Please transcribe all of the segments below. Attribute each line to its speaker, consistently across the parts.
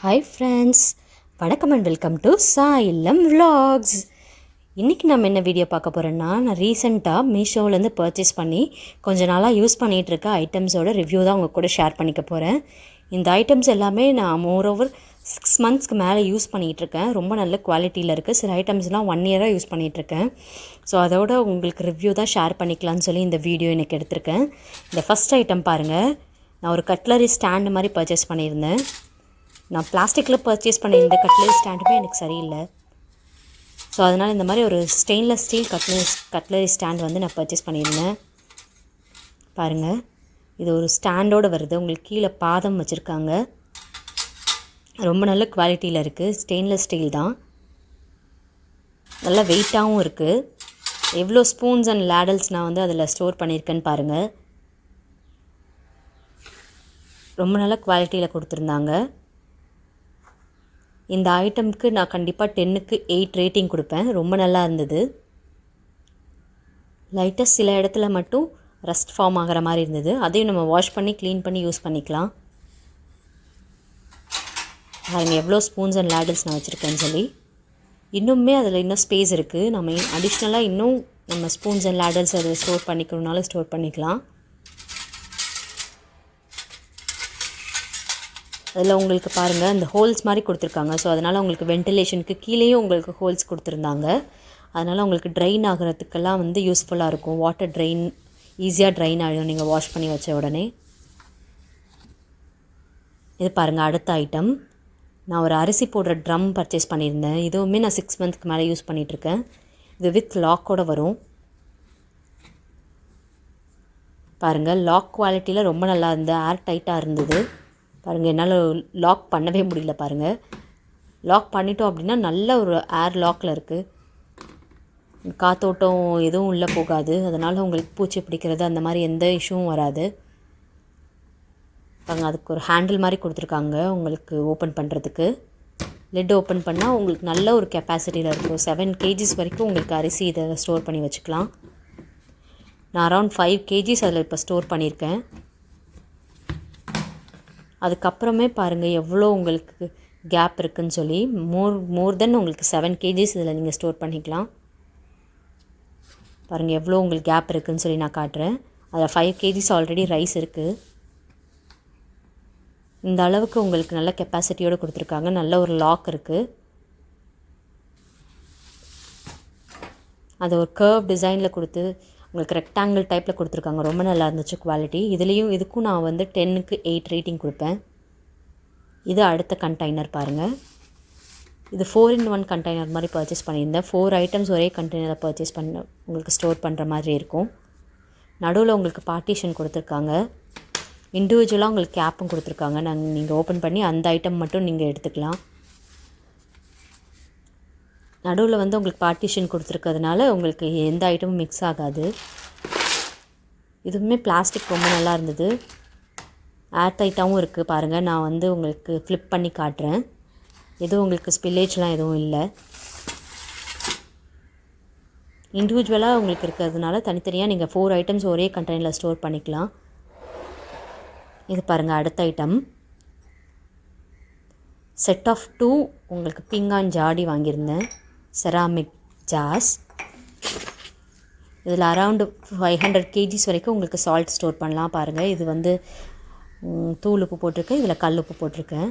Speaker 1: Hi friends, வணக்கம் and welcome to சாயில்லம் vlogs. இன்றைக்கி நம்ம என்ன வீடியோ பார்க்க போகிறோன்னா, நான் ரீசெண்டாக மீஷோவிலேருந்து பர்ச்சேஸ் பண்ணி கொஞ்சம் நாளாக யூஸ் பண்ணிகிட்ருக்க ஐட்டம்ஸோட ரிவ்யூ தான் உங்கள் கூட ஷேர் பண்ணிக்க போகிறேன். இந்த ஐட்டம்ஸ் எல்லாமே நான் மோரோவர் 6 monthsக்கு மேலே யூஸ் பண்ணிகிட்ருக்கேன். ரொம்ப நல்ல குவாலிட்டியில் இருக்குது. சில ஐட்டம்ஸ்லாம் 1 year யூஸ் பண்ணிகிட்ருக்கேன். ஸோ அதோட உங்களுக்கு ரிவ்யூ தான் ஷேர் பண்ணிக்கலான்னு சொல்லி இந்த வீடியோ எனக்கு எடுத்திருக்கேன். இந்த ஃபஸ்ட் ஐட்டம் பாருங்கள். நான் ஒரு கட்லரி ஸ்டாண்டு மாதிரி பர்ச்சேஸ் பண்ணியிருந்தேன். நான் பிளாஸ்டிக்கில் பர்ச்சேஸ் பண்ண இந்த கட்லரி ஸ்டாண்டுமே எனக்கு சரியில்லை. ஸோ அதனால் இந்த மாதிரி ஒரு ஸ்டெயின்லெஸ் ஸ்டீல் கட்லரி ஸ்டாண்ட் வந்து நான் பர்ச்சேஸ் பண்ணியிருந்தேன். பாருங்கள், இது ஒரு ஸ்டாண்டோடு வருது. உங்களுக்கு கீழே பாதம் வச்சுருக்காங்க. ரொம்ப நல்ல குவாலிட்டியில் இருக்குது. ஸ்டெயின்லெஸ் ஸ்டீல் தான். நல்லா வெயிட்டாகவும் இருக்குது. எவ்வளோ ஸ்பூன்ஸ் அண்ட் லேடல்ஸ் நான் வந்து அதில் ஸ்டோர் பண்ணியிருக்கேன்னு பாருங்கள். ரொம்ப நல்ல குவாலிட்டியில் கொடுத்துருந்தாங்க. இந்த ஐட்டம்க்கு நான் கண்டிப்பாக 10க்கு 8 ரேட்டிங் கொடுப்பேன். ரொம்ப நல்லா இருந்தது. லைட்டாக சில இடத்துல மட்டும் ரஸ்ட் ஃபார்ம் ஆகிற மாதிரி இருந்தது. அதையும் நம்ம வாஷ் பண்ணி க்ளீன் பண்ணி யூஸ் பண்ணிக்கலாம். பாருங்கள் எவ்வளோ ஸ்பூன்ஸ் அண்ட் லேடல்ஸ் நான் வச்சுருக்கேன்னு சொல்லி. இன்னுமே அதில் இன்னும் ஸ்பேஸ் இருக்குது. நம்ம அடிஷ்னலாக இன்னும் நம்ம ஸ்பூன்ஸ் அண்ட் லேடல்ஸ் அதை ஸ்டோர் பண்ணிக்கணுன்னாலும் ஸ்டோர் பண்ணிக்கலாம். அதில் உங்களுக்கு பாருங்கள் இந்த ஹோல்ஸ் மாதிரி கொடுத்துருக்காங்க. ஸோ அதனால் உங்களுக்கு வென்டிலேஷனுக்கு கீழேயும் உங்களுக்கு ஹோல்ஸ் கொடுத்துருந்தாங்க. அதனால் உங்களுக்கு ட்ரைன் ஆகிறதுக்கெல்லாம் வந்து யூஸ்ஃபுல்லாக இருக்கும். வாட்டர் ட்ரைன் ஈஸியாக ட்ரைன் ஆகிடும் நீங்கள் வாஷ் பண்ணி வச்ச உடனே. இது பாருங்கள் அடுத்த ஐட்டம். நான் ஒரு அரிசி போடுற ட்ரம் பர்ச்சேஸ் பண்ணியிருந்தேன். இதுவுமே நான் 6 monthsக்கு மேலே யூஸ் பண்ணிகிட்ருக்கேன். இது வித் லாக்கோடு வரும். பாருங்கள், லாக் குவாலிட்டியில் ரொம்ப நல்லா இருந்தது. ஏர் டைட்டாக இருந்தது. பாருங்கள், என்னால் லாக் பண்ணவே முடியல. பாருங்கள், லாக் பண்ணிட்டோம் அப்படின்னா நல்ல ஒரு ஏர் லாக்கில் இருக்குது. காத்தோட்டம் எதுவும் உள்ளே போகாது. அதனால் உங்களுக்கு பூச்சி பிடிக்கிறது அந்த மாதிரி எந்த இஷ்யூவும் வராது. பாருங்கள், அதுக்கு ஒரு ஹேண்டில் மாதிரி கொடுத்துருக்காங்க உங்களுக்கு ஓப்பன் பண்ணுறதுக்கு. லிட் ஓப்பன் பண்ணால் உங்களுக்கு நல்ல ஒரு கெப்பாசிட்டியில் இருக்கும். 7 kgs வரைக்கும் உங்களுக்கு அரிசி இதை ஸ்டோர் பண்ணி வச்சுக்கலாம். நான் அரௌண்ட் 5 kgs அதில் இப்போ ஸ்டோர் பண்ணியிருக்கேன். அதுக்கப்புறமே பாருங்கள் எவ்வளோ உங்களுக்கு கேப் இருக்குதுன்னு சொல்லி. மோர் தென் உங்களுக்கு 7 kgs இதில் நீங்கள் ஸ்டோர் பண்ணிக்கலாம். பாருங்கள் எவ்வளோ உங்களுக்கு கேப் இருக்குதுன்னு சொல்லி நான் காட்டுறேன். அதில் 5 kgs ஆல்ரெடி ரைஸ் இருக்குது. இந்த அளவுக்கு உங்களுக்கு நல்ல கெப்பாசிட்டியோடு கொடுத்துருக்காங்க. நல்ல ஒரு லாக் இருக்குது. அது ஒரு கர்வ் டிசைனில் கொடுத்து உங்களுக்கு ரெக்டாங்கிள் டைப்பில் கொடுத்துருக்காங்க. ரொம்ப நல்லா இருந்துச்சு குவாலிட்டி. இதுக்கும் நான் வந்து 10க்கு 8 ரேட்டிங் கொடுப்பேன். இது அடுத்த கண்டெய்னர் பாருங்கள். இது 4-in-1 கண்டெய்னர் மாதிரி பர்ச்சேஸ் பண்ணியிருந்தேன். 4 ஐட்டம்ஸ் ஒரே கண்டெய்னரில் பர்ச்சேஸ் பண்ண உங்களுக்கு ஸ்டோர் பண்ணுற மாதிரி இருக்கும். நடுவில் உங்களுக்கு பார்ட்டிஷன் கொடுத்துருக்காங்க. இண்டிவிஜுவலாக உங்களுக்கு கேப்பும் கொடுத்துருக்காங்க. நீங்கள் ஓப்பன் பண்ணி அந்த ஐட்டம் மட்டும் நீங்கள் எடுத்துக்கலாம். நடுவில் வந்து உங்களுக்கு பார்ட்டிஷன் கொடுத்துருக்கிறதுனால உங்களுக்கு எந்த ஐட்டமும் மிக்ஸ் ஆகாது. இதுவுமே பிளாஸ்டிக் ரொம்ப நல்லா இருந்தது. ஏர் டைட்டாகவும் இருக்குது. பாருங்கள், நான் வந்து உங்களுக்கு ஃப்ளிப் பண்ணி காட்டுறேன். எதுவும் உங்களுக்கு ஸ்பில்லேஜ்லாம் எதுவும் இல்லை. இண்டிவிஜுவலாக உங்களுக்கு இருக்கிறதுனால தனித்தனியாக நீங்கள் 4 ஐட்டம்ஸ் ஒரே கண்டெய்னரில் ஸ்டோர் பண்ணிக்கலாம். இது பாருங்கள் அடுத்த ஐட்டம். செட் ஆஃப் 2 உங்களுக்கு பீங்கான் ஜாடி வாங்கியிருந்தேன். Ceramic jars. இதில் அரவுண்டு 500 kgs வரைக்கும் உங்களுக்கு சால்ட் ஸ்டோர் பண்ணலாம். பாருங்கள், இது வந்து தூள் உப்பு போட்டிருக்கேன். இதில் கல் உப்பு போட்டிருக்கேன்.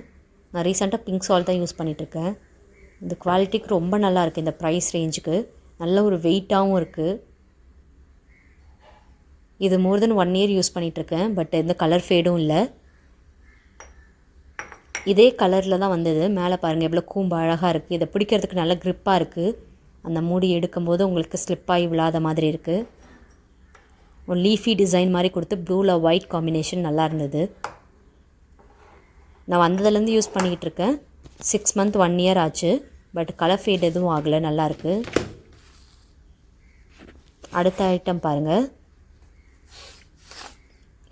Speaker 1: நான் ரீசெண்டாக பிங்க் சால்ட் தான் யூஸ் பண்ணிகிட்ருக்கேன். இந்த குவாலிட்டிக்கு ரொம்ப நல்லா இருக்குது. இந்த ப்ரைஸ் ரேஞ்சுக்கு நல்ல ஒரு வெயிட்டாகவும் இருக்குது. இது மோர் தென் 1 year யூஸ் பண்ணிகிட்ருக்கேன். பட் எந்த கலர் ஃபேடும் இல்லை. இதே கலரில் தான் வந்தது. மேலே பாருங்கள் எவ்வளோ கூம்பு அழகாக இருக்குது. இதை பிடிக்கிறதுக்கு நல்ல க்ரிப்பாக இருக்குது. அந்த மூடி எடுக்கும்போது உங்களுக்கு ஸ்லிப்பாகி விழாத மாதிரி இருக்குது. ஒரு லீஃபி டிசைன் மாதிரி கொடுத்து ப்ளூவில் ஒயிட் காம்பினேஷன் நல்லா இருந்தது. நான் வந்ததுலேருந்து யூஸ் பண்ணிக்கிட்டு இருக்கேன். 6 months 1 year ஆச்சு. பட் கலர் ஃபேட் எதுவும் ஆகலை. நல்லாயிருக்கு. அடுத்த ஐட்டம் பாருங்கள்.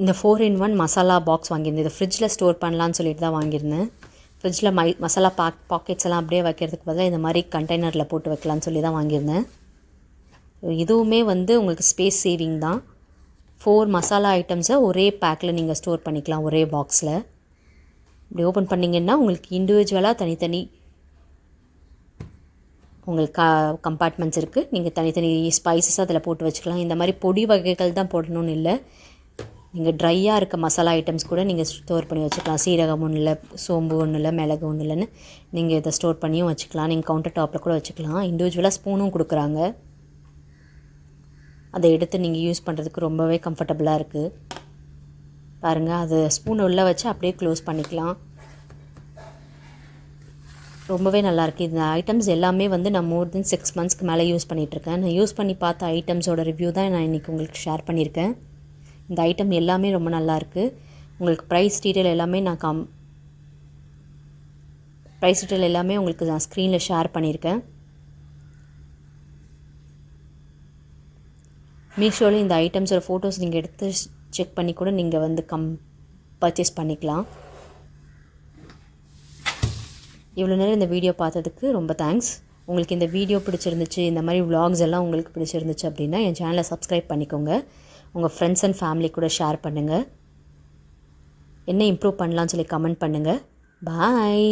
Speaker 1: இந்த 4-in-1 மசாலா பாக்ஸ் வாங்கியிருந்தேன். இதை ஃப்ரிட்ஜில் ஸ்டோர் பண்ணலான்னு சொல்லிட்டு தான் வாங்கியிருந்தேன். ஃப்ரிட்ஜில் மசாலா பாக்கெட்ஸ் எல்லாம் அப்படியே வைக்கிறதுக்கு பதிலாக இந்த மாதிரி கண்டெய்னரில் போட்டு வைக்கலான்னு சொல்லி தான் வாங்கியிருந்தேன். இதுவுமே வந்து உங்களுக்கு ஸ்பேஸ் சேவிங் தான். 4 மசாலா ஐட்டம்ஸை ஒரே பேக்கில் நீங்கள் ஸ்டோர் பண்ணிக்கலாம் ஒரே பாக்ஸில். இப்படி ஓப்பன் பண்ணிங்கன்னா உங்களுக்கு இண்டிவிஜுவலாக தனித்தனி உங்களுக்கு கம்பார்ட்மெண்ட்ஸ் இருக்குது. நீங்கள் தனித்தனி ஸ்பைசஸ் அதில் போட்டு வச்சுக்கலாம். இந்த மாதிரி பொடி வகைகள் தான் போடணும்னு இல்லை. நீங்கள் ட்ரையாக இருக்க மசாலா ஐட்டம்ஸ் கூட நீங்கள் ஸ்டோர் பண்ணி வச்சுக்கலாம். சீரகம் ஒன்றும் இல்லை, சோம்பு ஒன்றும் இல்லை, மிளகு ஒன்றும் இல்லைன்னு நீங்கள் இதை ஸ்டோர் பண்ணியும் வச்சுக்கலாம். நீங்கள் கவுண்டர் டாப்பில் கூட வச்சுக்கலாம். இண்டிவிஜுவலாக ஸ்பூனும் கொடுக்குறாங்க. அதை எடுத்து நீங்கள் யூஸ் பண்ணுறதுக்கு ரொம்பவே கம்ஃபர்டபுளாக இருக்குது. பாருங்கள், அது ஸ்பூன் உள்ளே வச்சு அப்படியே க்ளோஸ் பண்ணிக்கலாம். ரொம்பவே நல்லாயிருக்கு. இந்த ஐட்டம்ஸ் எல்லாமே வந்து நான் மோர் தென் 6 monthsக்கு மேலே யூஸ் பண்ணிகிட்ருக்கேன். நான் யூஸ் பண்ணி பார்த்த ஐட்டம்ஸோட ரிவ்யூ தான் நான் இன்றைக்கி உங்களுக்கு ஷேர் பண்ணியிருக்கேன். இந்த ஐட்டம் எல்லாமே ரொம்ப நல்லாயிருக்கு. உங்களுக்கு ப்ரைஸ் டீட்டெயில் எல்லாமே உங்களுக்கு நான் ஸ்க்ரீனில் ஷேர் பண்ணியிருக்கேன். மீஷோவில் இந்த ஐட்டம்ஸோட ஃபோட்டோஸ் நீங்கள் எடுத்து செக் பண்ணி கூட நீங்கள் வந்து பர்ச்சேஸ் பண்ணிக்கலாம். இவ்வளோ நேரம் இந்த வீடியோ பார்த்ததுக்கு ரொம்ப தேங்க்ஸ். உங்களுக்கு இந்த வீடியோ பிடிச்சிருந்துச்சு, இந்த மாதிரி vlogs எல்லாம் உங்களுக்கு பிடிச்சிருந்துச்சு அப்படின்னா என் சேனலை சப்ஸ்கிரைப் பண்ணிக்கோங்க. உங்கள் ஃப்ரெண்ட்ஸ் அண்ட் ஃபேமிலி கூட ஷேர் பண்ணுங்கள். என்ன இம்ப்ரூவ் பண்ணலான்னு சொல்லி கமெண்ட் பண்ணுங்கள். பாய்.